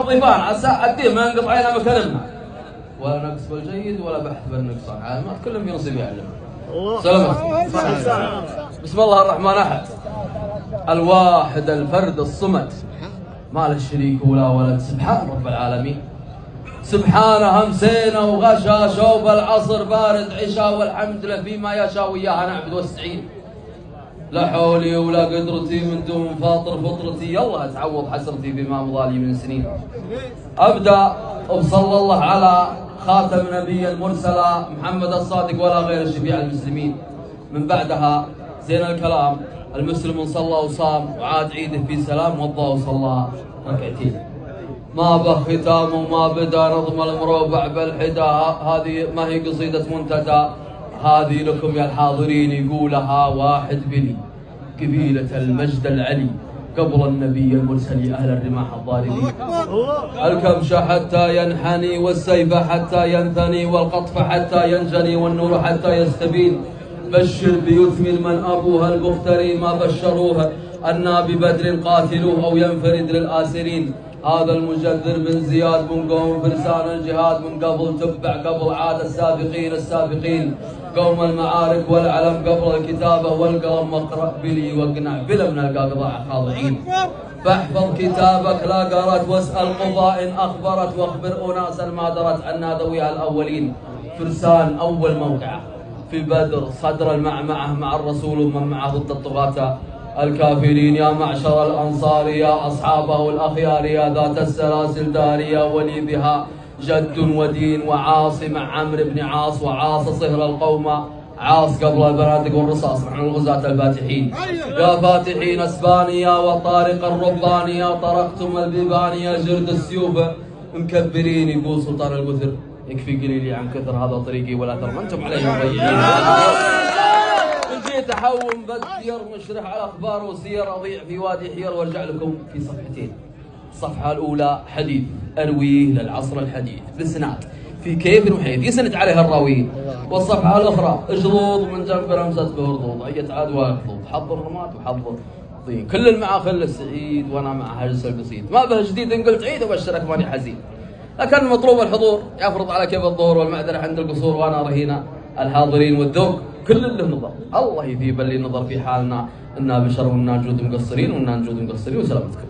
ضيفان عسى الدين ما ينقطع علينا مكلمنا ولا نقص بالجيد ولا بحث بالنقصان عالمات كلهم في نصيب يعلم. سلام. بسم الله الرحمن الرحيم. الواحد الفرد الصمد ما له شريك ولا ولد سبحان رب العالمين. سبحانه همسينا وغشا شوب العصر بارد عشاء والحمد لله فيما يشاء وياها نعبد واستعين. لا حولي ولا قدرتي من دون فاطر فطرتي يلا اتعوض حسرتي بما مضى لي من سنين. ابدا وصلى الله على خاتم نبي المرسلة محمد الصادق ولا غير شفيع المسلمين. من بعدها زين الكلام المسلم صلى وصام وعاد عيده في سلام وضى وصلى ركعتين. ما به ختام وما بدا نظم المروبع بالحدا هذه ما هي قصيدة منتدى هذه لكم يا الحاضرين يقولها واحد بلي قبيلة المجد العلي قبل النبي المرسل أهل الرماح الضاربين. الكبش حتى ينحني والسيف حتى ينثني والقطف حتى ينجلي والنور حتى يستبين. بشر بيثمن من أبوها المفتري ما بشروها أنا ببدر قاتلوه أو ينفرد للآسرين. هذا المجدر بن زياد من قوم فرسان الجهاد من قبل تبع قبل عاد السابقين قوم المعارك والعلم قبل الكتابة والقلم واقرأ بلي واقنع بلا من القاقضاع خاضعين. فاحفظ كتابك لا قرأت واسأل قضاء إن أخبرت واخبر أناسا ما درت عنا ذويها الأولين. فرسان أول موقعة في بدر صدر المعمعة مع الرسول ومن معه ضد الطغاة الكافرين. يا معشر الأنصار يا أصحابه الأخيار يا ذات السلاسل داريا ولي بها جد ودين وعاص مع عمرو بن عاص وعاص صهر القوم عاص قبل البنادق والرصاص نحن الغزاة الفاتحين. يا فاتحين اسبانيا وطارق الربانيا طرقتم البيبانيا جرد السيوف مكبرين يقول سلطان الوثر يكفي قليلي عن كثر هذا طريقي والاثر ما انتم عليه مضيعين. جيت احوم بدير مشرح على اخبار وسير اضيع في وادي حير وارجع لكم في صفحتين. الصفحه الاولى حديث ارويه للعصر الحديث بسناد في كيف وحيث يسند عليها الراويين. والصفحه الاخرى اجلوض من جنب رمزه بهردوض اية عاد واخلوض حظ الرماد وحظ الطين كل المعاخل السعيد وانا مع هجس البسيط ما به جديد ان قلت عيد وبشرك ماني حزين. لكن مطلوب الحضور يفرض على كيف الظهور والمعذره عند القصور وانا رهينه الحاضرين والذوق كل له نظر الله يذيب اللي نظر في حالنا انا بشر ونا نجود مقصرين ونا نجود مقصرين وسلامتكم.